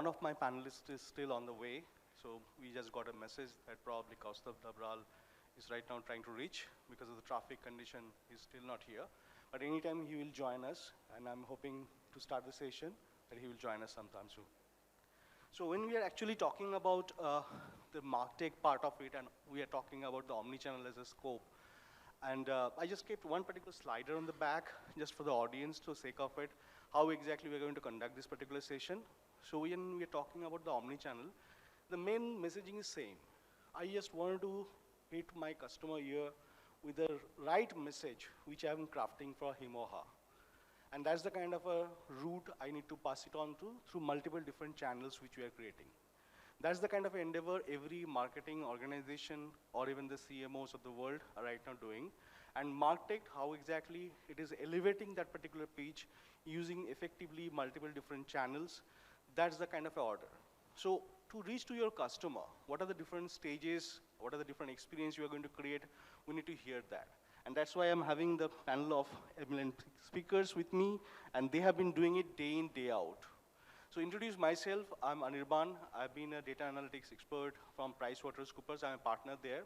one of my panelists is still on the way. So we just got a message that probably Kaustubh Dabral is right now trying to reach because of the traffic condition. He's still not here. But anytime he will join us, and I'm hoping to start the session that he will join us sometime soon. So when we are actually talking about the MarTech part of it, and we are talking about the omnichannel as a scope, and I just kept one particular slider on the back just for the audience to sake of it, how exactly we're going to conduct this particular session. So when we are talking about the omnichannel, the main messaging is same. I just wanted to hit my customer ear with the right message which I'm crafting for him or her. And that's the kind of a route I need to pass it on to through multiple different channels which we are creating. That's the kind of endeavor every marketing organization or even the CMOs of the world are right now doing. And MarTech, how exactly it is elevating that particular pitch using effectively multiple different channels, that's the kind of order. So to reach to your customer, what are the different stages, what are the different experience you are going to create, we need to hear that. And that's why I'm having the panel of eminent speakers with me, and they have been doing it day in, day out. So introduce myself, I'm Anirban. I've been a data analytics expert from PricewaterhouseCoopers. I'm a partner there.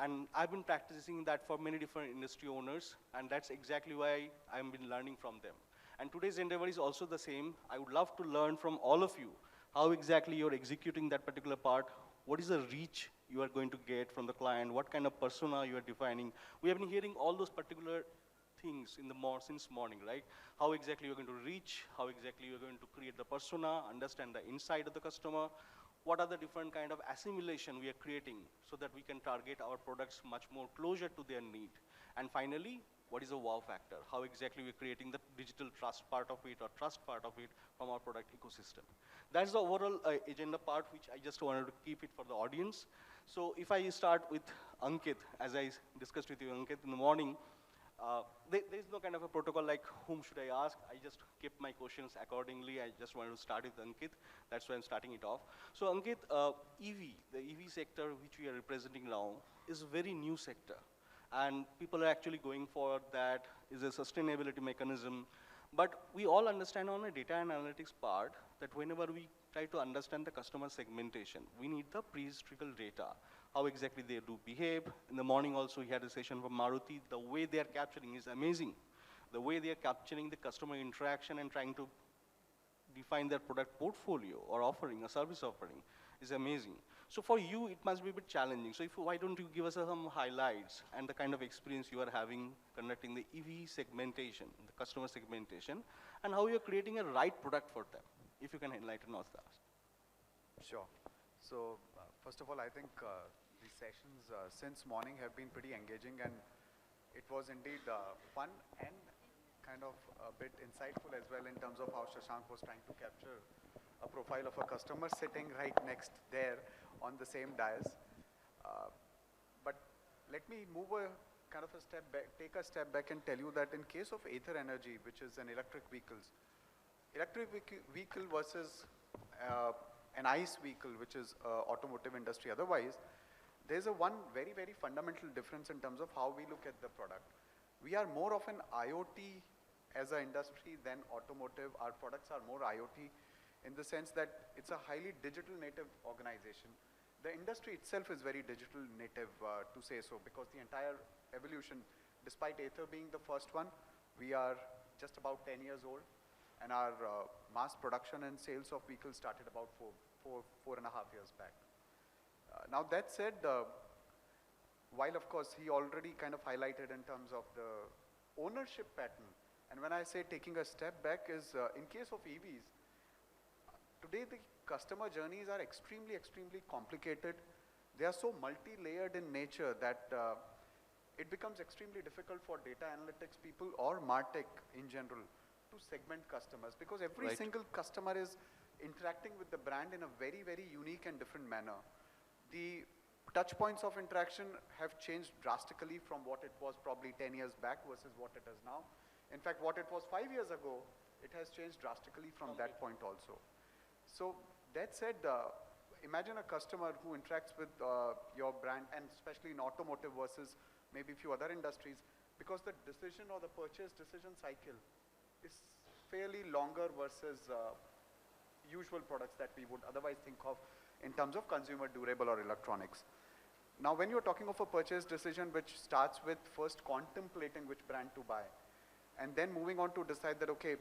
And I've been practicing that for many different industry owners, and that's exactly why I've been learning from them. And today's endeavor is also the same. I would love to learn from all of you how exactly you're executing that particular part. What is the reach you are going to get from the client? What kind of persona you are defining? We have been hearing all those particular things in the since morning, right? How exactly you're going to reach, how exactly you're going to create the persona, understand the inside of the customer, what are the different kind of assimilation we are creating so that we can target our products much more closer to their need. And finally, what is the wow factor? How exactly we're creating the digital trust part of it or trust part of it from our product ecosystem. That's the overall agenda part, which I just wanted to keep it for the audience. So if I start with Ankit, as I discussed with you, Ankit, in the morning, there's no kind of a protocol like whom should I ask. I just kept my questions accordingly. I just wanted to start with Ankit. That's why I'm starting it off. So Ankit, EV, the EV sector which we are representing now is a very new sector. And people are actually going for that is a sustainability mechanism. But we all understand on a data and analytics part that whenever we try to understand the customer segmentation, we need the pre-historical data, how exactly they do behave. In the morning also, we had a session from Maruti. The way they are capturing is amazing. The way they are capturing the customer interaction and trying to define their product portfolio or offering, a service offering, is amazing. So for you, it must be a bit challenging. So why don't you give us some highlights and the kind of experience you are having conducting the EV segmentation, the customer segmentation, and how you're creating a right product for them, if you can enlighten us that. Sure. So first of all, I think these sessions since morning have been pretty engaging, and it was indeed fun and kind of a bit insightful as well in terms of how Shashank was trying to capture a profile of a customer sitting right next there on the same dais. But let me move a kind of a step back, take a step back and tell you that in case of Ather Energy, which is an electric vehicle versus an ICE vehicle, which is automotive industry otherwise, there's a one very, very fundamental difference in terms of how we look at the product. We are more of an IoT as an industry than automotive. Our products are more IoT in the sense that it's a highly digital native organization. The industry itself is very digital native, to say so, because the entire evolution, despite Ather being the first one, we are just about 10 years old, and our mass production and sales of vehicles started about four and a half years back. Now that said, while of course he already kind of highlighted in terms of the ownership pattern, and when I say taking a step back is in case of EVs, today the customer journeys are extremely, extremely complicated. They are so multi-layered in nature that it becomes extremely difficult for data analytics people or MarTech in general to segment customers, because every single customer is interacting with the brand in a very, very unique and different manner. The touch points of interaction have changed drastically from what it was probably 10 years back versus what it is now. In fact, what it was 5 years ago, it has changed drastically from that point also. So that said, imagine a customer who interacts with your brand, and especially in automotive versus maybe a few other industries, because the decision or the purchase decision cycle is fairly longer versus usual products that we would otherwise think of in terms of consumer durable or electronics. Now, when you're talking of a purchase decision which starts with first contemplating which brand to buy, and then moving on to decide that, okay,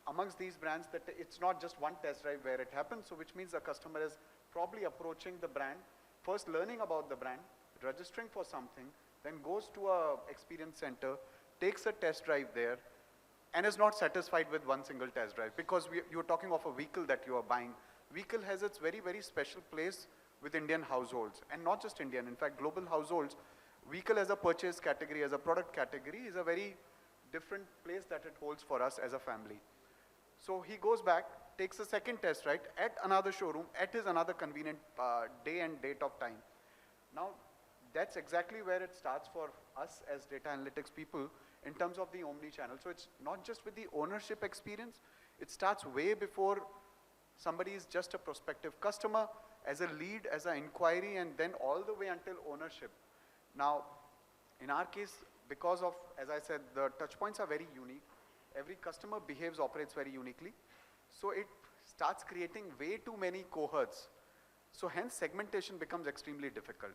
amongst these brands, that it's not just one test drive where it happens, so which means the customer is probably approaching the brand, first learning about the brand, registering for something, then goes to a experience center, takes a test drive there, and is not satisfied with one single test drive, because you're talking of a vehicle that you are buying. Vehicle has its very, very special place with Indian households, and not just Indian, in fact, global households. Vehicle as a purchase category, as a product category, is a very different place that it holds for us as a family. So he goes back, takes a second test ride at another showroom, at his another convenient day and date of time. Now, that's exactly where it starts for us as data analytics people in terms of the omni-channel. So it's not just with the ownership experience, it starts way before somebody is just a prospective customer, as a lead, as an inquiry, and then all the way until ownership. Now, in our case, because of, as I said, the touch points are very unique. Every customer behaves, operates very uniquely. So it starts creating way too many cohorts. So hence segmentation becomes extremely difficult.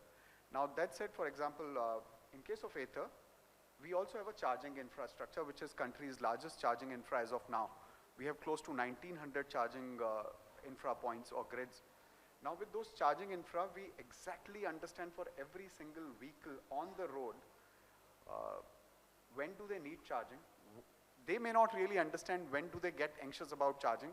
Now that said, for example, in case of Ather, we also have a charging infrastructure, which is country's largest charging infra as of now. We have close to 1900 charging infra points or grids. Now with those charging infra, we exactly understand for every single vehicle on the road, when do they need charging. They may not really understand when do they get anxious about charging,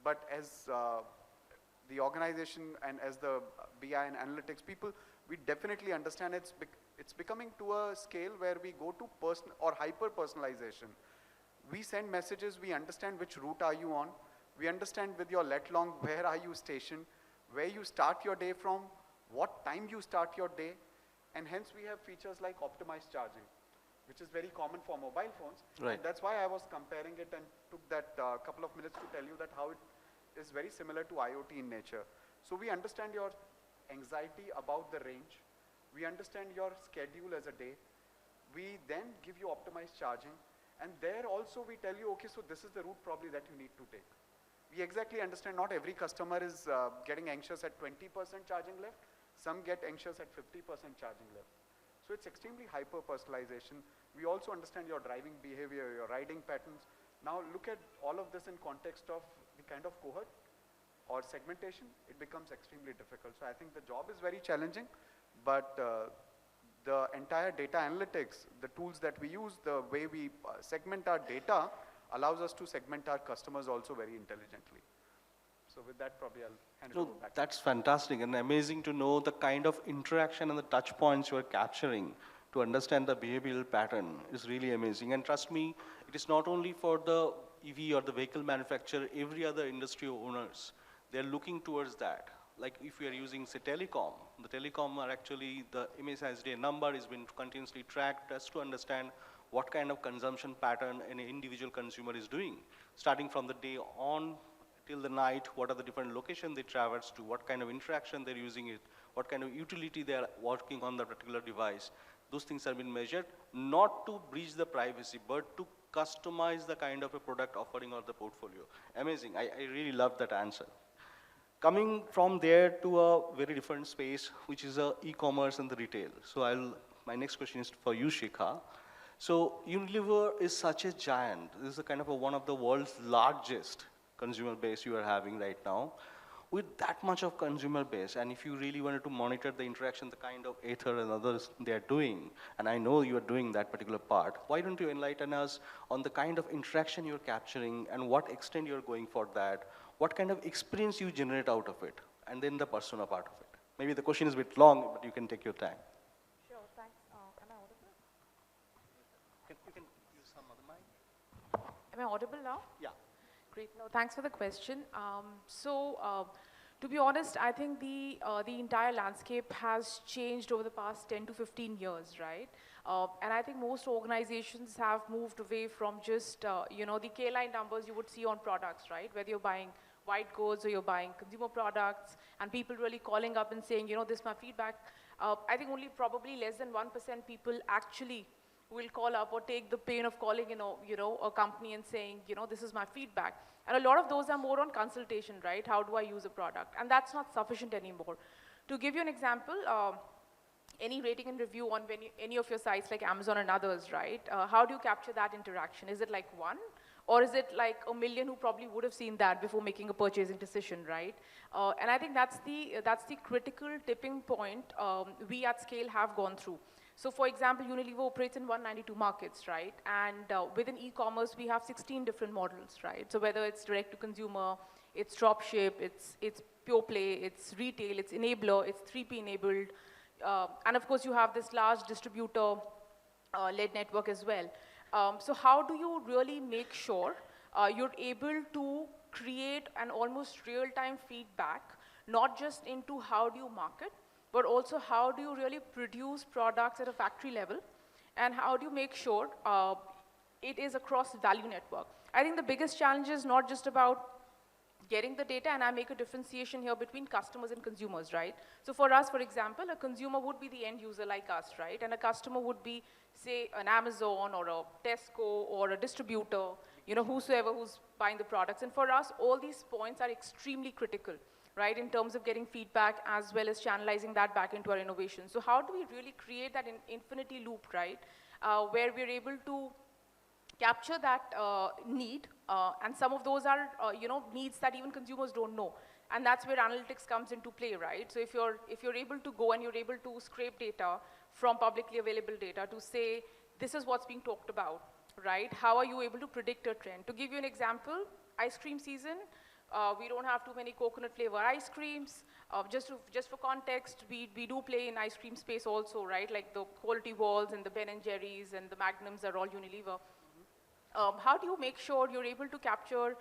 but as the organization and as the BI and analytics people, we definitely understand it's becoming to a scale where we go to person or hyper personalization. We send messages, we understand which route are you on, we understand with your let long where are you stationed, where you start your day from, what time you start your day, and hence we have features like optimized charging, which is very common for mobile phones. Right. And that's why I was comparing it and took that couple of minutes to tell you that how it is very similar to IoT in nature. So we understand your anxiety about the range. We understand your schedule as a day. We then give you optimized charging. And there also we tell you, okay, so this is the route probably that you need to take. We exactly understand not every customer is getting anxious at 20% charging left. Some get anxious at 50% charging left. So it's extremely hyper-personalization. We also understand your driving behavior, your riding patterns. Now look at all of this in context of the kind of cohort or segmentation. It becomes extremely difficult. So I think the job is very challenging, but the entire data analytics, the tools that we use, the way we segment our data allows us to segment our customers also very intelligently. So with that, probably I'll hand it over back. That's fantastic and amazing to know the kind of interaction and the touch points you are capturing to understand the behavioral pattern is really amazing. And trust me, it is not only for the EV or the vehicle manufacturer, every other industry owners, they're looking towards that. Like if we are using, say, telecom, the telecom are actually, the MSISDA number has been continuously tracked just to understand what kind of consumption pattern an individual consumer is doing. Starting from the day on till the night, what are the different locations they traverse to, what kind of interaction they're using it, what kind of utility they are working on the particular device. Those things have been measured, not to breach the privacy, but to customize the kind of a product offering or the portfolio. Amazing, I really love that answer. Coming from there to a very different space, which is e-commerce and the retail. So my next question is for you, Shikha. So Unilever is such a giant. This is a kind of one of the world's largest consumer base you are having right now. With that much of consumer base, and if you really wanted to monitor the interaction, the kind of Ather and others they are doing, and I know you are doing that particular part, why don't you enlighten us on the kind of interaction you're capturing and what extent you're going for that, what kind of experience you generate out of it, and then the persona part of it. Maybe the question is a bit long, but you can take your time. Sure, thanks. Am I audible? You can use some other mic. Am I audible now? Yeah. Great. No, thanks for the question. To be honest, I think the entire landscape has changed over the past 10 to 15 years, right? And I think most organizations have moved away from just, the K-line numbers you would see on products, right? Whether you're buying white goods or you're buying consumer products, and people really calling up and saying, this is my feedback. I think only probably less than 1% people actually will call up or take the pain of calling, a company and saying, this is my feedback. And a lot of those are more on consultation, right? How do I use a product? And that's not sufficient anymore. To give you an example, any rating and review on any of your sites like Amazon and others, right? How do you capture that interaction? Is it like one? Or is it like a million who probably would have seen that before making a purchasing decision, right? And I think that's the critical tipping point we at scale have gone through. So for example, Unilever operates in 192 markets, right? And within e-commerce, we have 16 different models, right? So whether it's direct to consumer, it's dropship, it's pure play, it's retail, it's enabler, it's 3P enabled. And of course, you have this large distributor-led network as well. So how do you really make sure you're able to create an almost real-time feedback, not just into how do you market, but also how do you really produce products at a factory level, and how do you make sure it is across value network? I think the biggest challenge is not just about getting the data, and I make a differentiation here between customers and consumers, right? So for us, for example, a consumer would be the end user like us, right? And a customer would be, say, an Amazon or a Tesco or a distributor, whosoever who's buying the products. And for us, all these points are extremely critical, right, in terms of getting feedback as well as channelizing that back into our innovation. So how do we really create that infinity loop, right, where we're able to capture that need, and some of those are, needs that even consumers don't know. And that's where analytics comes into play, right? So if you're able to go and you're able to scrape data from publicly available data to say, this is what's being talked about, right? How are you able to predict a trend? To give you an example, ice cream season, we don't have too many coconut flavor ice creams. Just for context, we do play in ice cream space also, right? Like the Quality Walls and the Ben & Jerry's and the Magnums are all Unilever. How do you make sure you're able to capture,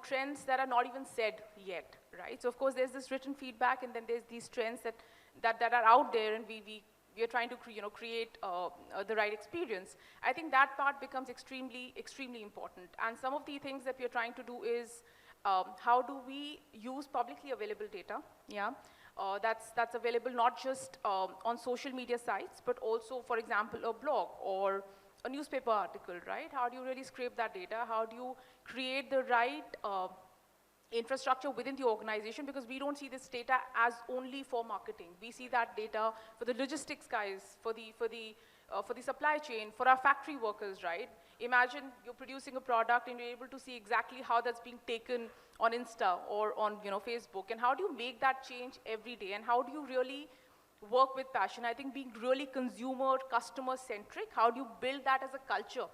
trends that are not even said yet, right? So of course there's this written feedback, and then there's these trends that are out there, and we are trying to create the right experience. I think that part becomes extremely, extremely important. And some of the things that we are trying to do is, how do we use publicly available data? Yeah, that's available not just on social media sites, but also, for example, a blog or a newspaper article, right? How do you really scrape that data? How do you create the right infrastructure within the organization? Because we don't see this data as only for marketing. We see that data for the logistics guys, for the supply chain, for our factory workers, right? Imagine you're producing a product and you're able to see exactly how that's being taken on Insta or on Facebook. And how do you make that change every day? And how do you really work with passion? I think being really consumer, customer-centric, how do you build that as a culture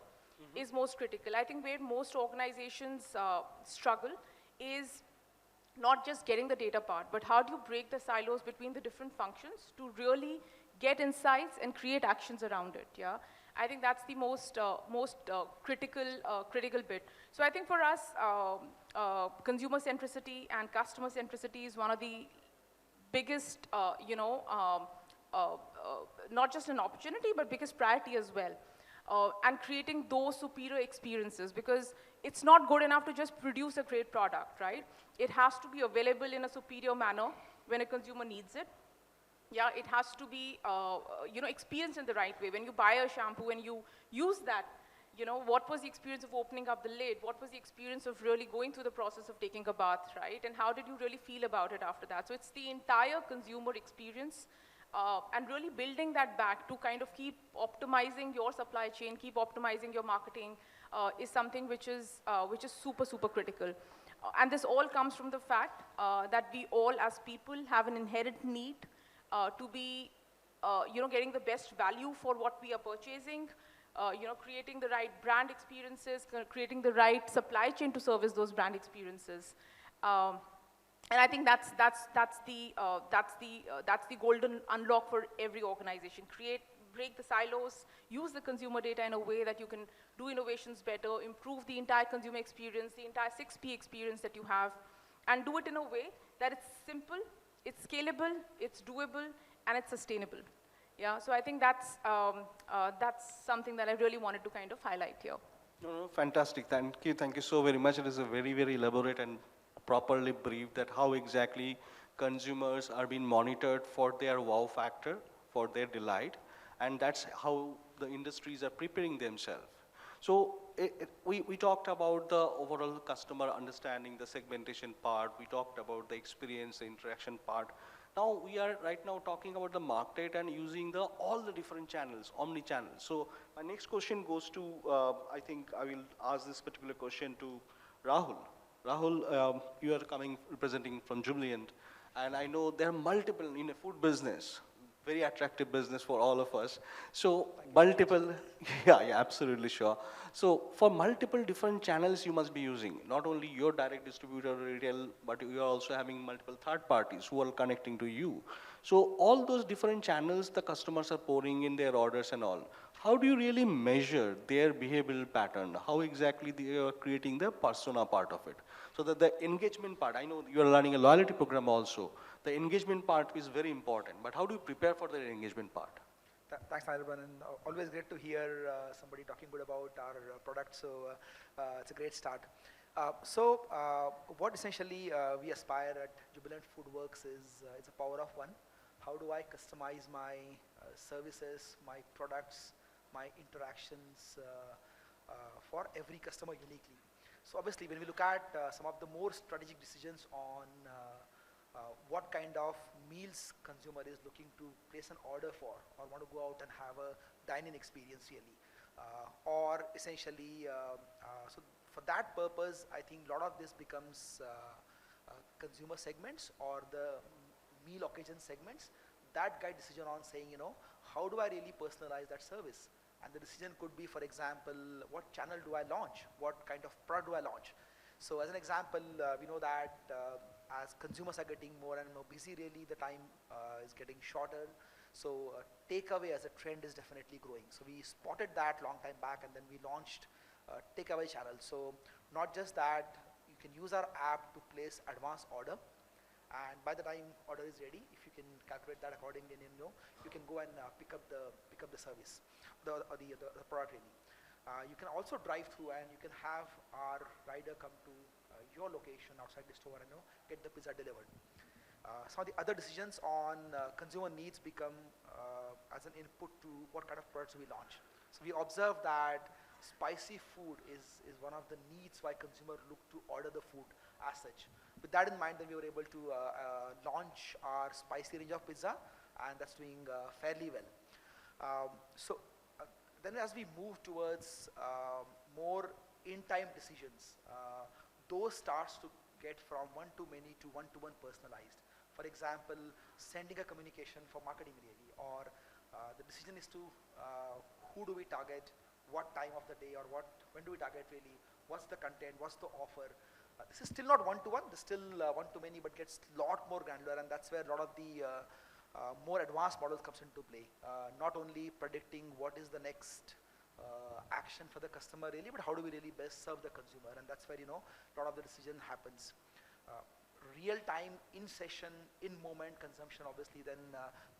is most critical. I think where most organizations struggle is not just getting the data part, but how do you break the silos between the different functions to really get insights and create actions around it, yeah? I think that's the most critical bit. So I think for us, consumer centricity and customer centricity is one of the biggest, not just an opportunity, but biggest priority as well. And creating those superior experiences, because it's not good enough to just produce a great product, right? It has to be available in a superior manner when a consumer needs it. Yeah, it has to be, experienced in the right way. When you buy a shampoo and you use that, what was the experience of opening up the lid? What was the experience of really going through the process of taking a bath, right? And how did you really feel about it after that? So it's the entire consumer experience, and really building that back to kind of keep optimizing your supply chain, keep optimizing your marketing, is something which is super, super critical. And this all comes from the fact that we all as people have an inherent need to be, getting the best value for what we are purchasing, creating the right brand experiences, creating the right supply chain to service those brand experiences. And I think that's the golden unlock for every organization. Break the silos, use the consumer data in a way that you can do innovations better, improve the entire consumer experience, the entire 6P experience that you have, and do it in a way that it's simple, it's scalable, it's doable, and it's sustainable. Yeah, so I think that's something that I really wanted to kind of highlight here. No, fantastic. Thank you so very much. It is a very, very elaborate and properly briefed that how exactly consumers are being monitored for their wow factor, for their delight, And that's how the industries are preparing themselves. So we talked about the overall customer understanding, the segmentation part. We talked about the experience, the interaction part. Now we are right now talking about the market and using all the different channels, omni-channel. So my next question goes to, I think I will ask this particular question to Rahul. Rahul, you are coming representing from Jubilant, and I know there are multiple in a food business, very attractive business for all of us. So multiple, yeah, absolutely sure. So for multiple different channels you must be using, not only your direct distributor retail, but you are also having multiple third parties who are connecting to you. So all those different channels, the customers are pouring in their orders and all. How do you really measure their behavioral pattern? How exactly they are creating the persona part of it? So that the engagement part, I know you are running a loyalty program also. The engagement part is very important, but how do you prepare for the engagement part? Thanks, Anirban, and always great to hear somebody talking good about our product. So it's a great start. What essentially we aspire at Jubilant FoodWorks is it's a power of one. How do I customize my services, my products, my interactions for every customer uniquely? So obviously, when we look at some of the more strategic decisions on what kind of meals consumer is looking to place an order for, or want to go out and have a dine-in experience really, or essentially, so for that purpose, I think a lot of this becomes consumer segments or the meal occasion segments that guide decision on saying, how do I really personalize that service? And the decision could be, for example, what channel do I launch? What kind of product do I launch? So as an example, we know that as consumers are getting more and more busy, really the time is getting shorter. So takeaway as a trend is definitely growing. So we spotted that long time back, and then we launched takeaway channel. So not just that, you can use our app to place advance order, and by the time order is ready, if you can calculate that accordingly, you can go and pick up the service, the product really. You can also drive through, and you can have our rider come to your location outside the store and get the pizza delivered. Some of the other decisions on consumer needs become as an input to what kind of products we launch. So we observe that spicy food is one of the needs why consumers look to order the food as such. With that in mind, then we were able to launch our spicy range of pizza, and that's doing fairly well. Then as we move towards more in-time decisions, those starts to get from one-to-many to one-to-one personalized. For example, sending a communication for marketing really, or the decision is to who do we target, what time of the day, or when do we target really, what's the content, what's the offer. This is still not one-to-one, this is still one-to-many, but gets a lot more granular, and that's where a lot of the more advanced models comes into play. Not only predicting what is the next action for the customer really, but how do we really best serve the consumer, and that's where a lot of the decision happens. Real time, in session, in moment consumption, obviously then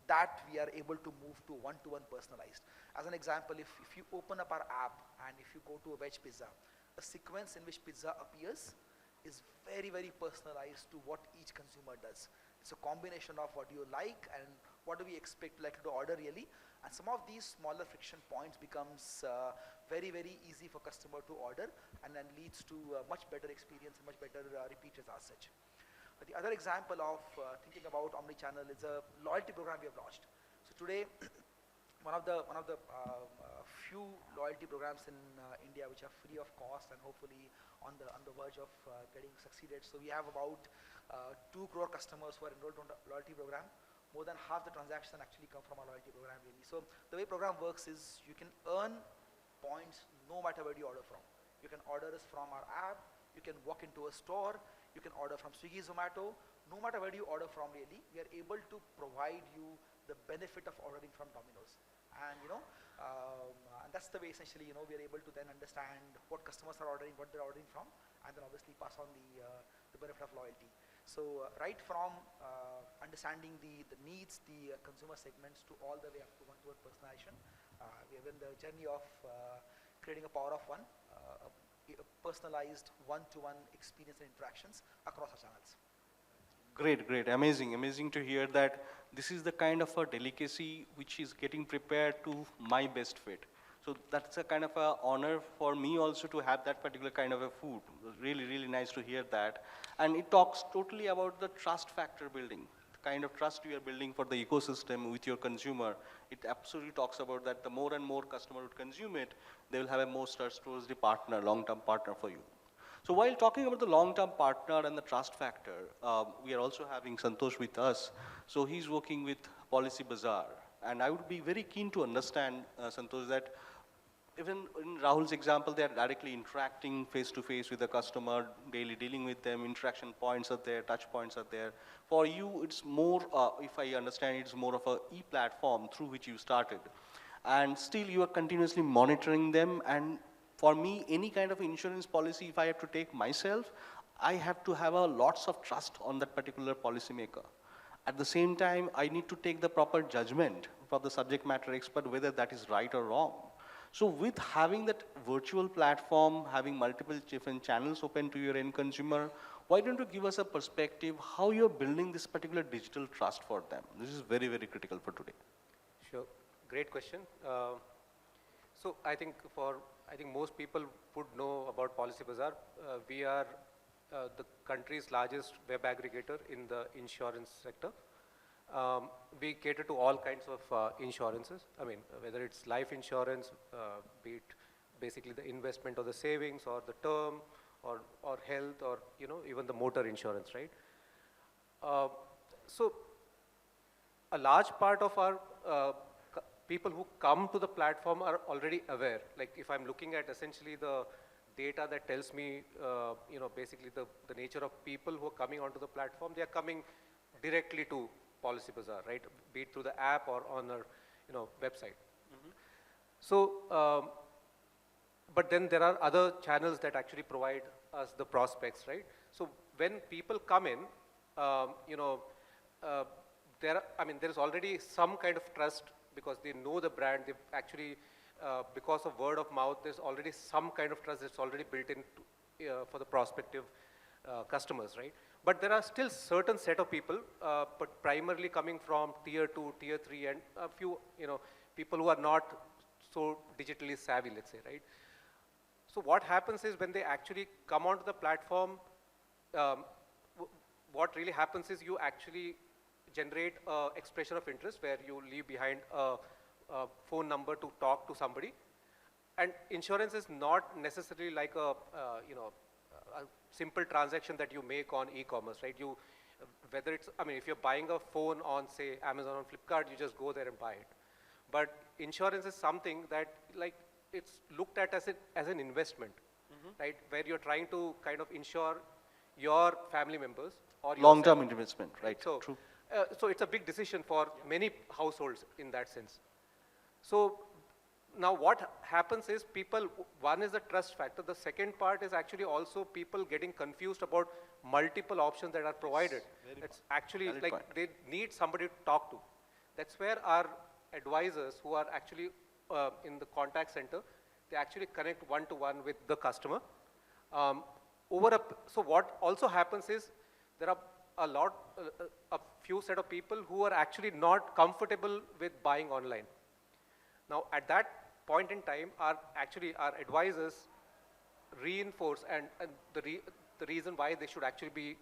that we are able to move to one-to-one personalized. As an example, if you open up our app and if you go to a veg pizza, the sequence in which pizza appears is very, very personalized to what each consumer does. It's a combination of what you like and what do we expect like to order really. And some of these smaller friction points becomes very, very easy for customer to order, and then leads to a much better experience and much better repeaters as such. The other example of thinking about omnichannel is a loyalty program we have launched. So today, one of the few loyalty programs in India which are free of cost and hopefully on the verge of getting succeeded. So we have about 2 crore customers who are enrolled on the loyalty program. More than half the transaction actually come from our loyalty program really. So the way program works is you can earn points no matter where you order from. You can order us from our app, you can walk into a store, you can order from Swiggy, Zomato. No matter where you order from really, we are able to provide you the benefit of ordering from Domino's. And and that's the way essentially we are able to then understand what customers are ordering, what they're ordering from, and then obviously pass on the benefit of loyalty. So right from understanding the needs, the consumer segments, to all the way up to one-to-one personalization, we are in the journey of creating a power of one, personalized one-to-one experience and interactions across our channels. Great, great, amazing to hear that this is the kind of a delicacy which is getting prepared to my best fit. So that's a kind of a honor for me also to have that particular kind of a food. Really, really nice to hear that. And it talks totally about the trust factor building, the kind of trust you are building for the ecosystem with your consumer. It absolutely talks about that the more and more customer would consume it, they will have a more trust towards the partner, long-term partner for you. So while talking about the long-term partner and the trust factor, we are also having Santosh with us. So he's working with Policy Bazaar. And I would be very keen to understand, Santosh, that even in Rahul's example, they are directly interacting face-to-face with the customer, daily dealing with them, interaction points are there, touch points are there. For you, it's more, if I understand, it's more of a e-platform through which you started. And still you are continuously monitoring them, and for me, any kind of insurance policy, if I have to take myself, I have to have a lots of trust on that particular policymaker. At the same time, I need to take the proper judgment from the subject matter expert whether that is right or wrong. So with having that virtual platform, having multiple different channels open to your end consumer, why don't you give us a perspective how you're building this particular digital trust for them? This is very, very critical for today. Sure, great question. So I think most people would know about Policy Bazaar. We are the country's largest web aggregator in the insurance sector. We cater to all kinds of insurances. I mean, whether it's life insurance, be it basically the investment or the savings or the term or health or, even the motor insurance, right? So a large part of our people who come to the platform are already aware. Like if I'm looking at essentially the data that tells me, basically the nature of people who are coming onto the platform, they are coming directly to Policy Bazaar, right? Be it through the app or on our, website. Mm-hmm. So, but then there are other channels that actually provide us the prospects, right? So when people come in, there is already some kind of trust because they know the brand. They've actually, because of word of mouth, there's already some kind of trust that's already built in for the prospective customers, right? But there are still certain set of people, but primarily coming from tier 2, tier 3, and a few, people who are not so digitally savvy, let's say, right? So what happens is when they actually come onto the platform, what really happens is you actually generate an expression of interest where you leave behind a phone number to talk to somebody. And insurance is not necessarily like a simple transaction that you make on e-commerce, right? Whether it's, if you're buying a phone on, say, Amazon or Flipkart, you just go there and buy it. But insurance is something that, it's looked at as an investment, right? Where you're trying to kind of insure your family members or long-term investment, right? So, true. So it's a big decision for many households in that sense. So now what happens is one is the trust factor. The second part is actually also people getting confused about multiple options that are provided. It's actually they need somebody to talk to. That's where our advisors who are actually in the contact center, they actually connect one-to-one with the customer. So what also happens is there are a few set of people who are actually not comfortable with buying online. Now, at that point in time, our advisors reinforce and the reason why they should actually be,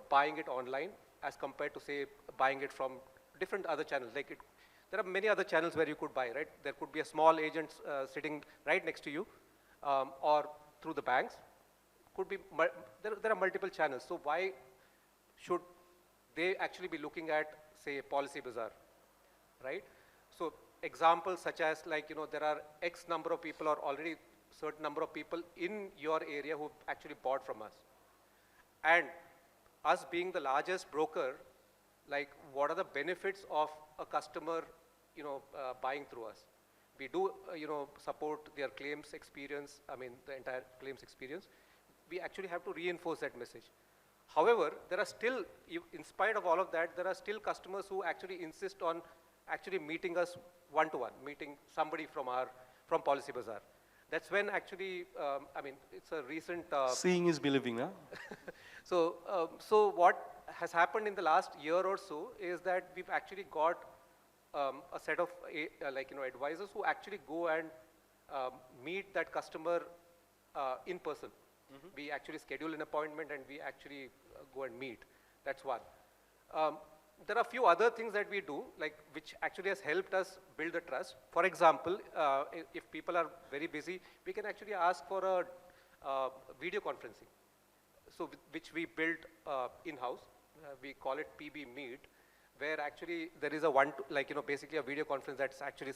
buying it online as compared to, say, buying it from different other channels. There are many other channels where you could buy, right? There could be a small agent sitting right next to you, or through the banks. Could be there are multiple channels. So why should they actually be looking at, say, Policy Bazaar, right? So examples such as there are X number of people or already certain number of people in your area who actually bought from us. And us being the largest broker, what are the benefits of a customer, buying through us? We do, support their claims experience, the entire claims experience. We actually have to reinforce that message. However, there are still, in spite of all of that, there are still customers who actually insist on actually meeting us one-to-one, meeting somebody from Policy Bazaar. That's when actually, it's a recent... Seeing is believing, huh? So what has happened in the last year or so is that we've actually got a set of advisors who actually go and meet that customer in person. We actually schedule an appointment and we actually go and meet. That's one. There are a few other things that we do, which actually has helped us build the trust. For example, if people are very busy, we can actually ask for a video conferencing. So which we built in-house. We call it PB Meet, where actually there is a basically a video conference that's actually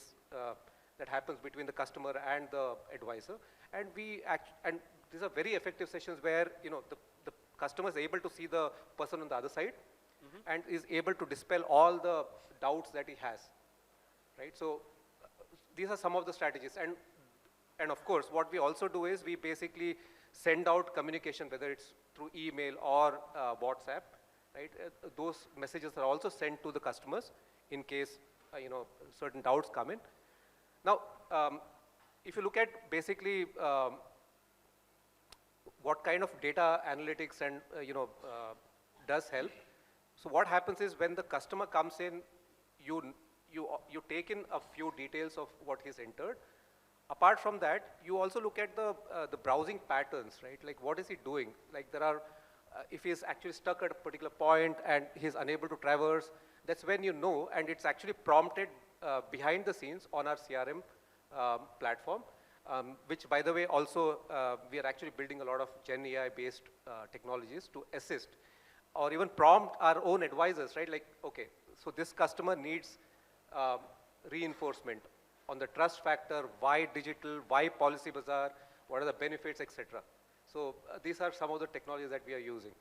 that happens between the customer and the advisor. And these are very effective sessions where the customer is able to see the person on the other side and is able to dispel all the doubts that he has, right? So these are some of the strategies. And of course, what we also do is we basically send out communication, whether it's through email or WhatsApp, right? Those messages are also sent to the customers in case, certain doubts come in. Now, if you look at basically what kind of data analytics and, does help. So what happens is when the customer comes in, you take in a few details of what he's entered. Apart from that, you also look at the browsing patterns, right? Like what is he doing? Like there are, if he's actually stuck at a particular point and he's unable to traverse, that's when you know, and it's actually prompted behind the scenes on our CRM platform, which by the way also we are actually building a lot of Gen AI based technologies to assist or even prompt our own advisors, right? Like, okay, so this customer needs reinforcement on the trust factor, why digital, why Policy Bazaar, what are the benefits, etc. So these are some of the technologies that we are using.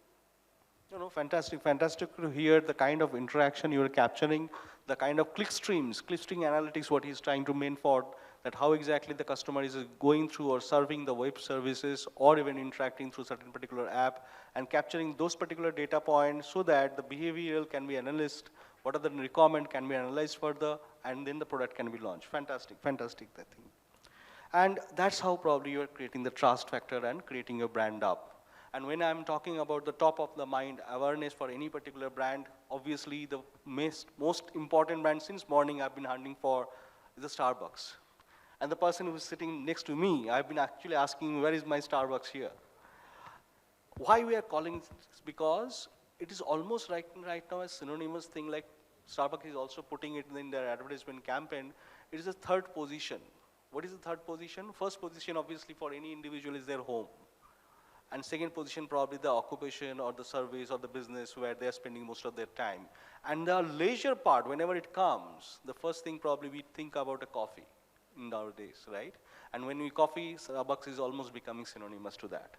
Fantastic to hear the kind of interaction you are capturing, the kind of clickstream analytics, what he's trying to mean for that, how exactly the customer is going through or serving the web services or even interacting through certain particular app and capturing those particular data points so that the behavioral can be analyzed, what are the requirements can be analyzed further, and then the product can be launched. Fantastic, that thing. And that's how probably you're creating the trust factor and creating your brand up. And when I'm talking about the top of the mind awareness for any particular brand, obviously the most important brand since morning I've been hunting for is the Starbucks. And the person who's sitting next to me, I've been actually asking, where is my Starbucks here? Why we are calling it? Because it is almost right now a synonymous thing, like Starbucks is also putting it in their advertisement campaign. It is a third position. What is the third position? First position, obviously, for any individual is their home. And second position, probably the occupation or the service or the business where they're spending most of their time. And the leisure part, whenever it comes, the first thing probably we think about a coffee nowadays, right? And when we coffee, Starbucks is almost becoming synonymous to that.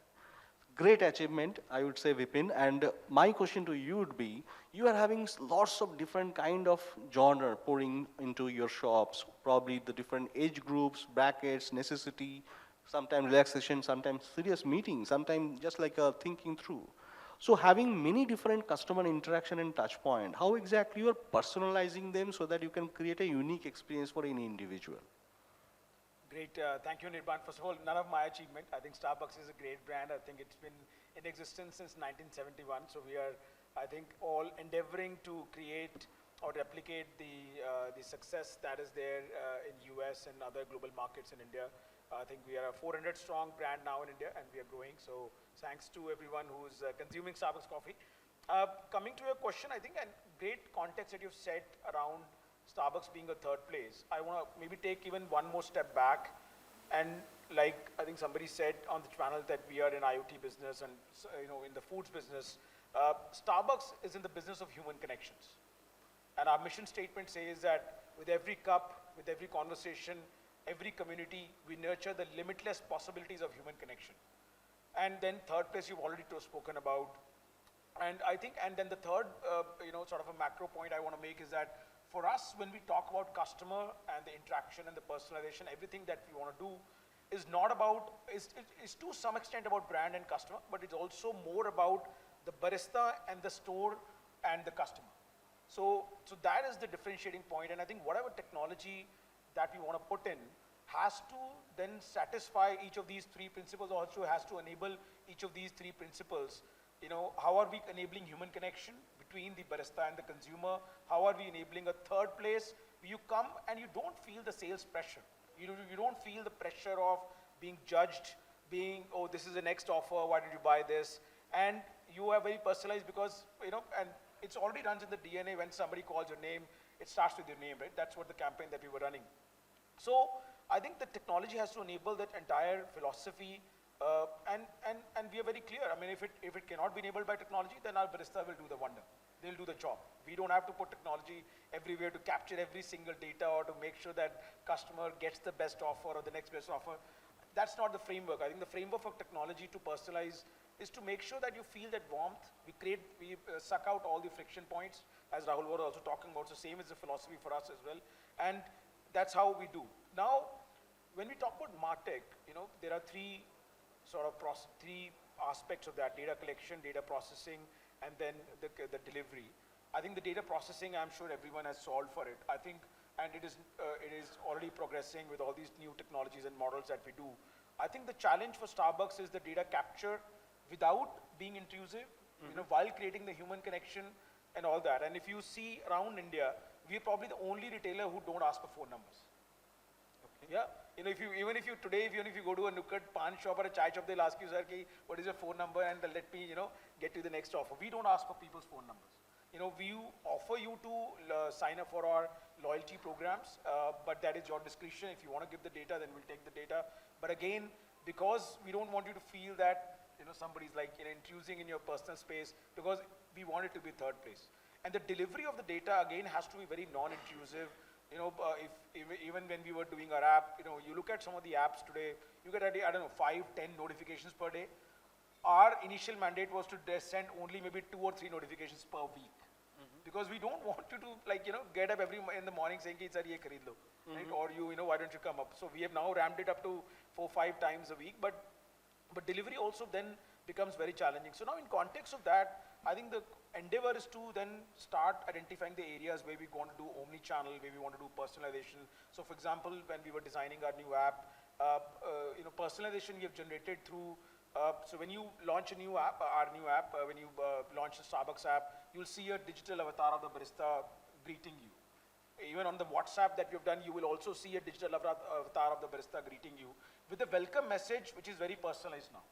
Great achievement, I would say, Vipin. And my question to you would be, you are having lots of different kind of genre pouring into your shops, probably the different age groups, brackets, necessity, sometimes relaxation, sometimes serious meetings, sometimes just like a thinking through. So having many different customer interaction and touch point, how exactly you are personalizing them so that you can create a unique experience for any individual? Great, thank you, Nirban. First of all, none of my achievement. I think Starbucks is a great brand. I think it's been in existence since 1971. So we are, I think, all endeavoring to create or replicate the success that is there in US and other global markets in India. I think we are a 400 strong brand now in India and we are growing. So thanks to everyone who's consuming Starbucks coffee. Coming to your question, I think a great context that you've set around Starbucks being a third place. I want to maybe take even one more step back, and like I think somebody said on the panel that we are in IoT business and in the foods business. Starbucks is in the business of human connections, and our mission statement says that with every cup, with every conversation, every community, we nurture the limitless possibilities of human connection. And then third place you've already spoken about, and I think, and then the third sort of a macro point I want to make is that for us, when we talk about customer and the interaction and the personalization, everything that we want to do is not about, is to some extent about brand and customer, but it's also more about the barista and the store and the customer. So that is the differentiating point, and I think whatever technology that we want to put in has to then satisfy each of these three principles, also has to enable each of these three principles how are we enabling human connection between the barista and the consumer? How are we enabling a third place where you come and you don't feel the sales pressure? You don't feel the pressure of being judged, oh, this is the next offer, why did you buy this? And you are very personalized because, and it's already runs in the DNA. When somebody calls your name, it starts with your name, right? That's what the campaign that we were running. So I think the technology has to enable that entire philosophy, and we are very clear. I mean, if it cannot be enabled by technology, then our barista will do the wonder. They'll do the job. We don't have to put technology everywhere to capture every single data or to make sure that customer gets the best offer or the next best offer. That's not the framework. I think the framework for technology to personalize is to make sure that you feel that warmth. We suck out all the friction points, as Rahul was also talking about. So same is the philosophy for us as well. And that's how we do. Now, when we talk about MarTech, there are three aspects of that: data collection, data processing, and then the delivery. I think the data processing, I'm sure everyone has solved for it. I think, and it is already progressing with all these new technologies and models that we do. I think the challenge for Starbucks is the data capture without being intrusive, while creating the human connection and all that. And if you see around India, we're probably the only retailer who don't ask for phone numbers. Okay. Yeah. Even if you go to a Nukkad pan shop or a chai shop, they'll ask you, sir, what is your phone number, and they'll let me, get to the next offer. We don't ask for people's phone numbers. We offer you to sign up for our loyalty programs, but that is your discretion. If you want to give the data, then we'll take the data. But again, because we don't want you to feel that, somebody's like intruding in your personal space, because we want it to be third place. And the delivery of the data, again, has to be very non-intrusive. Even when we were doing our app, you look at some of the apps today, you get, 5-10 notifications per day. Our initial mandate was to send only maybe 2 or 3 notifications per week. Because we don't want you to get up in the morning saying, sir, ye kharid lo, right? Or why don't you come up? So we have now ramped it up to 4-5 times a week, but delivery also then becomes very challenging. So now in context of that, I think the endeavor is to then start identifying the areas where we want to do omnichannel, where we want to do personalization. So for example, when we were designing our new app, personalization we have generated through, so when you launch a new app, when you launch the Starbucks app, you'll see a digital avatar of the barista greeting you. Even on the WhatsApp that we've done, you will also see a digital avatar of the barista greeting you with a welcome message, which is very personalized now.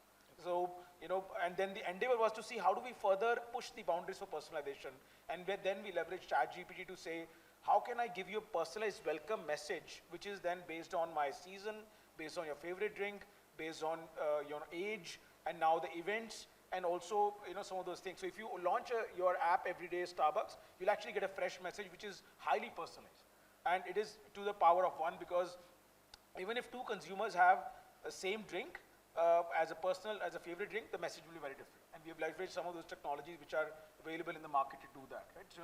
So, and then the endeavor was to see how do we further push the boundaries for personalization. And then we leverage ChatGPT to say, how can I give you a personalized welcome message, which is then based on my season, based on your favorite drink, based on your age, and now the events, and also some of those things. So if you launch your app every day, Starbucks, you'll actually get a fresh message which is highly personalized. And it is to the power of one, because even if 2 consumers have the same drink, as a favorite drink, the message will be very different. And we have leveraged some of those technologies which are available in the market to do that, right? So,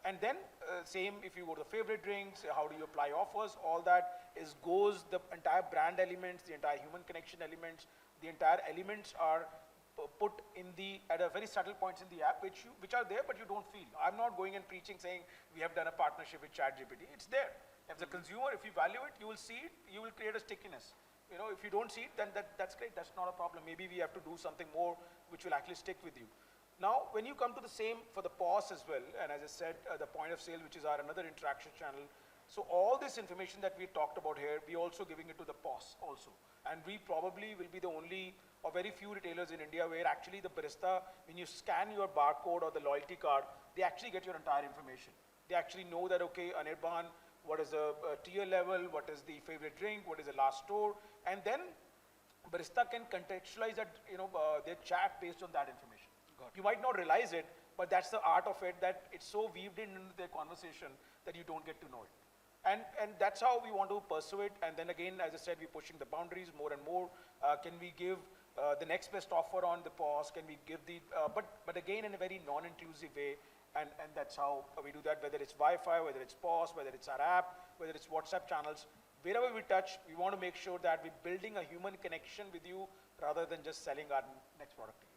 and then same if you go to the favorite drinks, how do you apply offers, all that goes the entire brand elements, the entire human connection elements, the entire elements are put at a very subtle points in the app, which are there, but you don't feel. I'm not going and preaching saying we have done a partnership with ChatGPT. It's there. As a consumer, if you value it, you will see it, you will create a stickiness. If you don't see it, then that's great, that's not a problem. Maybe we have to do something more which will actually stick with you. Now, when you come to the same for the POS as well, and as I said, the point of sale, which is our another interaction channel. So all this information that we talked about here, we also giving it to the POS also. And we probably will be the only or very few retailers in India where actually the barista, when you scan your barcode or the loyalty card, they actually get your entire information. They actually know that, okay, Anirban, what is the tier level, what is the favorite drink, what is the last store, and then barista can contextualize that, their chat based on that information. You might not realize it, but that's the art of it, that it's so weaved into their conversation that you don't get to know it. And that's how we want to pursue it. And then again, as I said, we're pushing the boundaries more and more. Can we give the next best offer on the POS? Can we give the, but again in a very non-intrusive way. And that's how we do that, whether it's Wi-Fi, whether it's POS, whether it's our app, whether it's WhatsApp channels. Wherever we touch, we want to make sure that we're building a human connection with you rather than just selling our next product to you.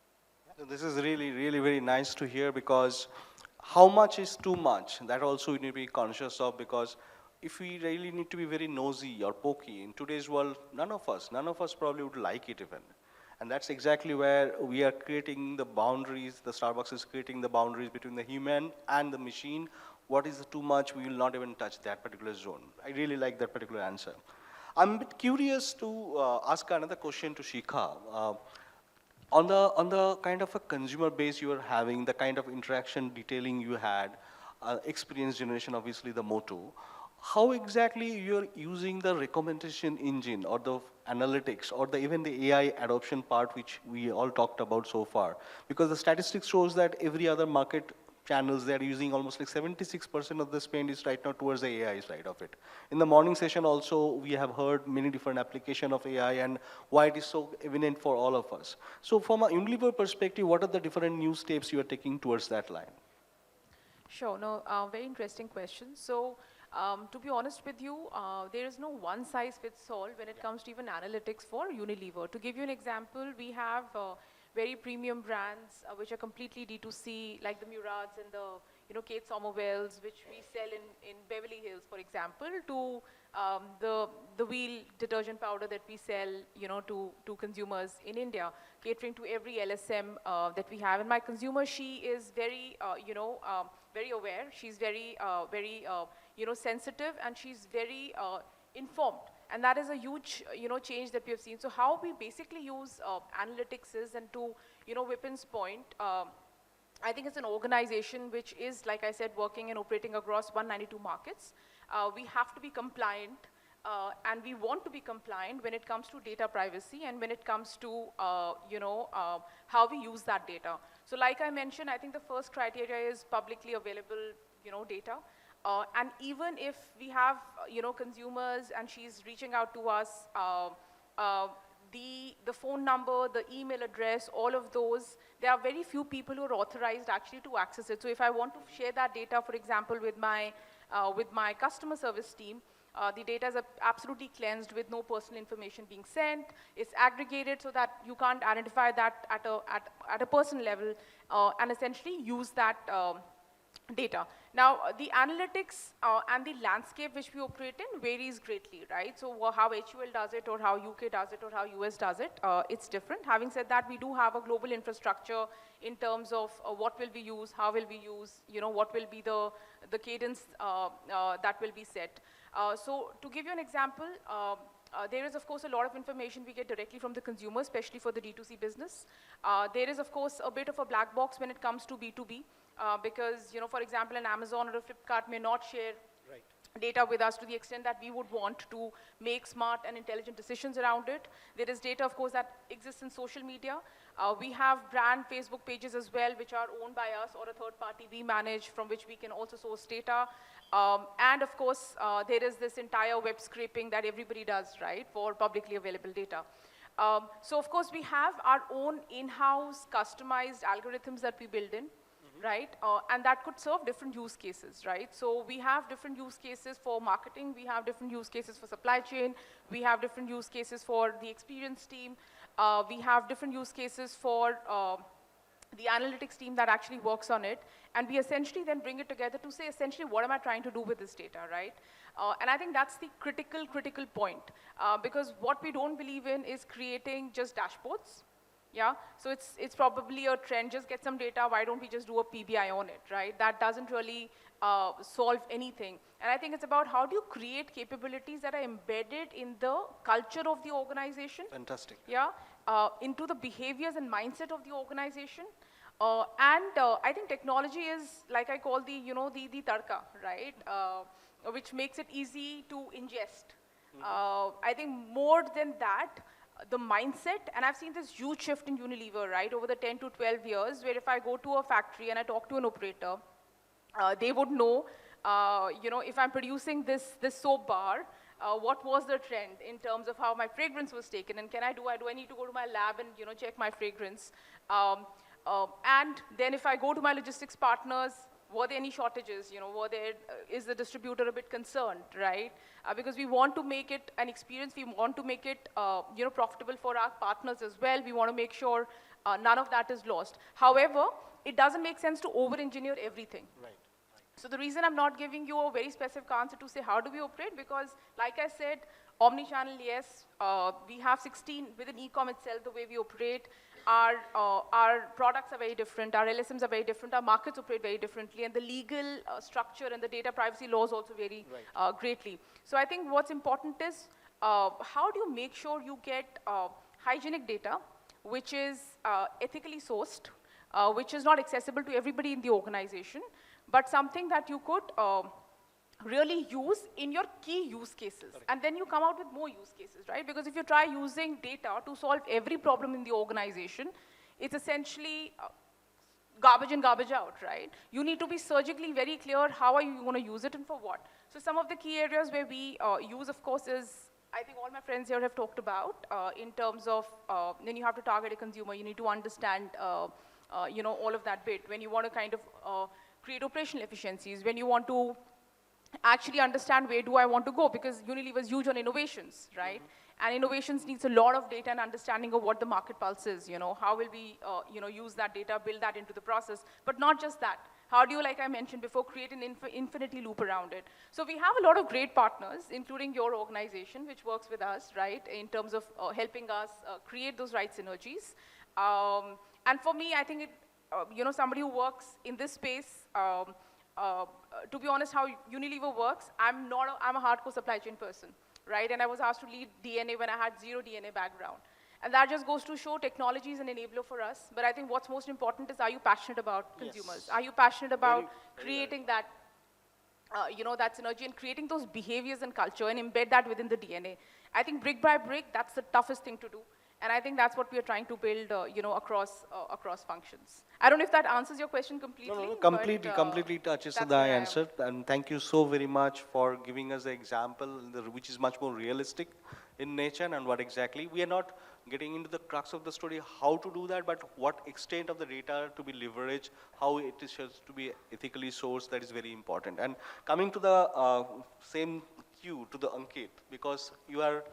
Yeah? So this is really, really very nice to hear, because how much is too much? That also we need to be conscious of, because if we really need to be very nosy or pokey in today's world, none of us probably would like it even. And that's exactly where we are creating the boundaries, the Starbucks is creating the boundaries between the human and the machine. What is too much, we will not even touch that particular zone. I really like that particular answer. I'm a bit curious to ask another question to Shikha. On the kind of a consumer base you are having, the kind of interaction detailing you had, experience generation, obviously the motto, how exactly you're using the recommendation engine or the analytics or even the AI adoption part, which we all talked about so far? Because the statistics shows that every other market channels, they're using almost like 76% of the spend is right now towards the AI side of it. In the morning session also, we have heard many different application of AI and why it is so evident for all of us. So from a Unilever perspective, what are the different new steps you are taking towards that line? Sure, no, very interesting question. So, to be honest with you, there is no one size fits all when it comes to even analytics for Unilever. To give you an example, we have very premium brands which are completely D2C, like the Murads and the Kate Somerville's, which we sell in Beverly Hills, for example, to the wheel detergent powder that we sell, to consumers in India, catering to every LSM that we have. And my consumer, she is very, very aware. She's very, sensitive, and she's very informed. And that is a huge, change that we have seen. So how we basically use analytics is, and to, Vipin's point, I think it's an organization which is, like I said, working and operating across 192 markets. We have to be compliant, and we want to be compliant when it comes to data privacy and when it comes to, how we use that data. So like I mentioned, I think the first criteria is publicly available, data. And even if we have, consumers and she's reaching out to us, the phone number, the email address, all of those, there are very few people who are authorized actually to access it. So if I want to share that data, for example, with my customer service team, the data is absolutely cleansed with no personal information being sent. It's aggregated so that you can't identify that at a personal level and essentially use that data. Now, the analytics and the landscape which we operate in varies greatly, right? So how HUL does it, or how UK does it, or how US does it, it's different. Having said that, we do have a global infrastructure in terms of what will we use, how will we use, what will be the cadence that will be set. So to give you an example, there is, of course, a lot of information we get directly from the consumer, especially for the D2C business. There is, of course, a bit of a black box when it comes to B2B, because, for example, an Amazon or a Flipkart may not share data with us to the extent that we would want to make smart and intelligent decisions around it. There is data, of course, that exists in social media. We have brand Facebook pages as well, which are owned by us or a third party we manage, from which we can also source data. And of course, there is this entire web scraping that everybody does, right, for publicly available data. So of course, we have our own in-house customized algorithms that we build in, right? And that could serve different use cases, right? So we have different use cases for marketing, we have different use cases for supply chain, we have different use cases for the experience team, we have different use cases for the analytics team that actually works on it, and we essentially then bring it together to say, essentially, what am I trying to do with this data, right? And I think that's the critical point, because what we don't believe in is creating just dashboards. Yeah, so it's probably a trend, just get some data, why don't we just do a PBI on it, right? That doesn't really solve anything. And I think it's about how do you create capabilities that are embedded in the culture of the organization. Fantastic. Yeah, into the behaviors and mindset of the organization. And I think technology is, like I call the tadka, right? Which makes it easy to ingest. I think more than that, the mindset, and I've seen this huge shift in Unilever, right, over the 10 to 12 years, where if I go to a factory and I talk to an operator, they would know, if I'm producing this soap bar, what was the trend in terms of how my fragrance was taken, and do I need to go to my lab and check my fragrance, and then if I go to my logistics partners, were there any shortages? Is the distributor a bit concerned, right? Because we want to make it an experience. We want to make it, profitable for our partners as well. We want to make sure none of that is lost. However, it doesn't make sense to over-engineer everything. Right. So the reason I'm not giving you a very specific answer to say how do we operate, because like I said, Omnichannel, yes. We have 16 within e-com itself, the way we operate. Our products are very different, our LSMs are very different, our markets operate very differently, and the legal structure and the data privacy laws also vary greatly. So I think what's important is how do you make sure you get hygienic data, which is ethically sourced, which is not accessible to everybody in the organization, but something that you could really use in your key use cases. And then you come out with more use cases, right? Because if you try using data to solve every problem in the organization, it's essentially garbage in, garbage out, right? You need to be surgically very clear how are you going to use it and for what. So some of the key areas where we use, of course, is I think all my friends here have talked about in terms of then you have to target a consumer. You need to understand, all of that bit. When you want to kind of create operational efficiencies, when you want to actually understand where do I want to go, because Unilever is huge on innovations, right? And innovations needs a lot of data and understanding of what the market pulse is, how will we, use that data, build that into the process, but not just that. How do you, like I mentioned before, create an infinity loop around it? So we have a lot of great partners, including your organization, which works with us, right, in terms of helping us create those right synergies. And for me, I think it, somebody who works in this space, to be honest, how Unilever works, I'm a hardcore supply chain person, right? And I was asked to lead DNA when I had zero DNA background. And that just goes to show technology is an enabler for us. But I think what's most important is, are you passionate about consumers? Are you passionate about creating that, that synergy and creating those behaviors and culture and embed that within the DNA? I think brick by brick, that's the toughest thing to do. And I think that's what we are trying to build, across functions. I don't know if that answers your question completely. No, completely touches the answer. And thank you so very much for giving us the example, which is much more realistic in nature and what exactly. We are not getting into the crux of the story, how to do that, but what extent of the data to be leveraged, how it is to be ethically sourced, that is very important. And coming to the same cue to the Ankit, because you are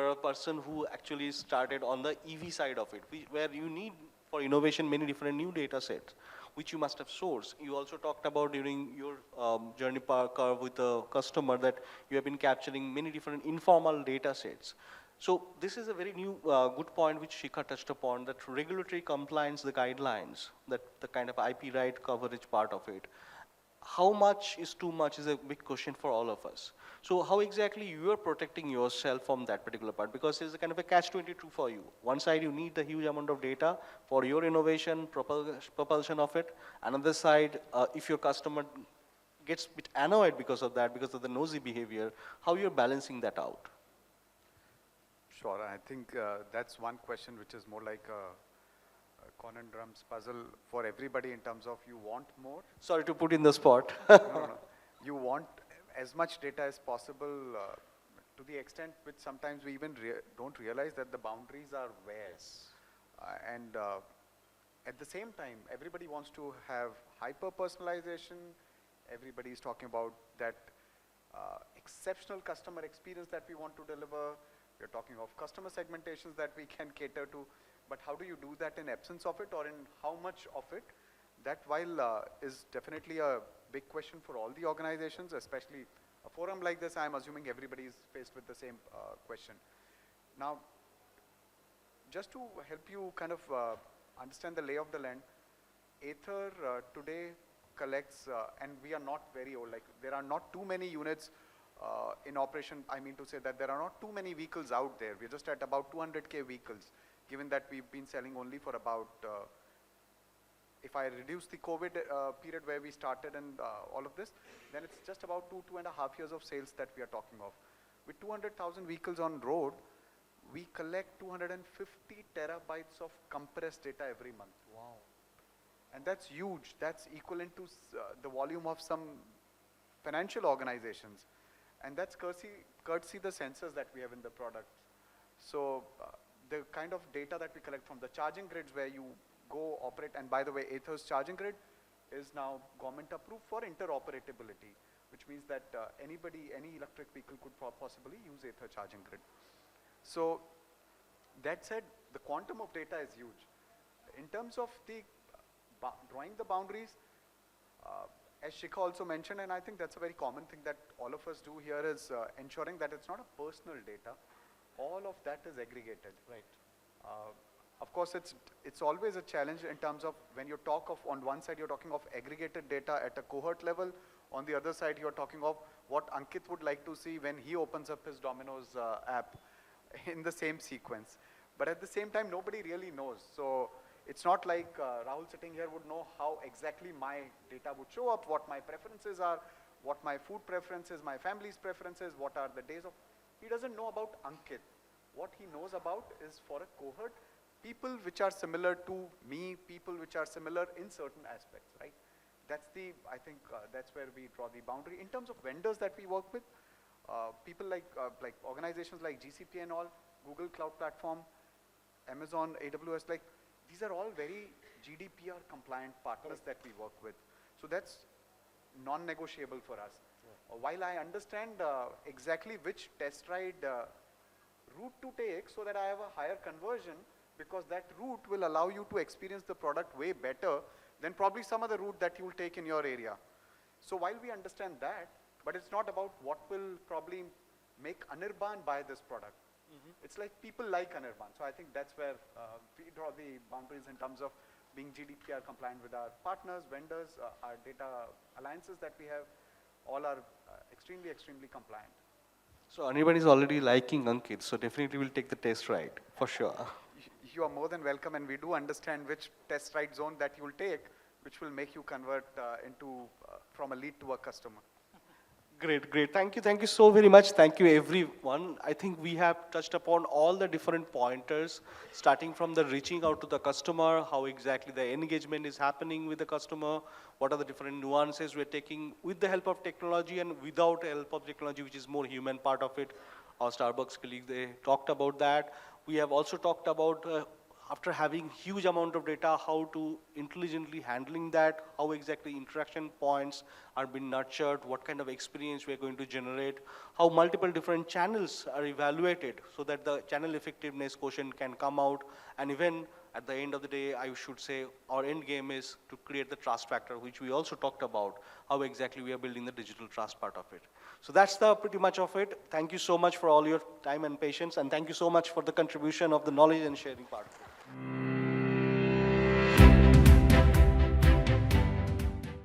a person who actually started on the EV side of it, where you need for innovation many different new data sets, which you must have sourced. You also talked about during your journey curve with the customer that you have been capturing many different informal data sets. So this is a very new good point which Shikha touched upon, that regulatory compliance, the guidelines, that the kind of IP right coverage part of it. How much is too much is a big question for all of us. So how exactly you are protecting yourself from that particular part? Because it's a kind of a catch-22 for you. One side, you need the huge amount of data for your innovation, propulsion of it. Another side, if your customer gets a bit annoyed because of that, because of the nosy behavior, how you're balancing that out? Sure, I think that's one question which is more like a conundrums puzzle for everybody in terms of you want more. Sorry to put in the spot. No. You want as much data as possible to the extent which sometimes we even don't realize that the boundaries are where. And at the same time, everybody wants to have hyper-personalization. Everybody is talking about that exceptional customer experience that we want to deliver. We're talking of customer segmentations that we can cater to. But how do you do that in absence of it, or in how much of it? That while is definitely a big question for all the organizations, especially a forum like this, I'm assuming everybody is faced with the same question. Now, just to help you kind of understand the lay of the land, Ather today collects, and we are not very old, like there are not too many units in operation. I mean to say that there are not too many vehicles out there. We're just at about 200K vehicles, given that we've been selling only for about, if I reduce the COVID period where we started and all of this, then it's just about 2.5 years of sales that we are talking of. With 200,000 vehicles on road, we collect 250 terabytes of compressed data every month. Wow. And that's huge. That's equivalent to the volume of some financial organizations. And that's courtesy the sensors that we have in the product. So the kind of data that we collect from the charging grids where you go operate, and by the way, Ather's charging grid is now government approved for interoperability, which means that any electric vehicle could possibly use Ather charging grid. So that said, the quantum of data is huge. In terms of the drawing the boundaries, as Shikha also mentioned, and I think that's a very common thing that all of us do here is ensuring that it's not a personal data. All of that is aggregated. Right. Of course, it's always a challenge in terms of when you talk of, on one side, you're talking of aggregated data at a cohort level. On the other side, you're talking of what Ankit would like to see when he opens up his Domino's app in the same sequence. But at the same time, nobody really knows. So it's not like Rahul sitting here would know how exactly my data would show up, what my preferences are, what my food preferences, my family's preferences, what are the days of. He doesn't know about Ankit. What he knows about is for a cohort, people which are similar to me, people which are similar in certain aspects, right? That's the, I think that's where we draw the boundary. In terms of vendors that we work with, people like organizations like GCP and all, Google Cloud Platform, Amazon, AWS, like these are all very GDPR compliant partners that we work with. So that's non-negotiable for us. While I understand exactly which test ride route to take so that I have a higher conversion, because that route will allow you to experience the product way better than probably some other route that you will take in your area. So while we understand that, but it's not about what will probably make Anirban buy this product. It's like people like Anirban. So I think that's where we draw the boundaries in terms of being GDPR compliant with our partners, vendors, our data alliances that we have, all are extremely, extremely compliant. So Anirban is already liking Ankit, so definitely we'll take the test ride, for sure. You are more than welcome, and we do understand which test ride zone that you will take, which will make you convert from a lead to a customer. Great, great. Thank you so very much. Thank you, everyone. I think we have touched upon all the different pointers, starting from the reaching out to the customer, how exactly the engagement is happening with the customer, what are the different nuances we're taking with the help of technology and without the help of technology, which is more human part of it. Our Starbucks colleagues, they talked about that. We have also talked about after having huge amount of data, how to intelligently handling that, how exactly interaction points are being nurtured, what kind of experience we're going to generate, how multiple different channels are evaluated so that the channel effectiveness quotient can come out, and even at the end of the day, I should say our end game is to create the trust factor, which we also talked about, how exactly we are building the digital trust part of it. So that's the pretty much of it. Thank you so much for all your time and patience, and thank you so much for the contribution of the knowledge and sharing part of it.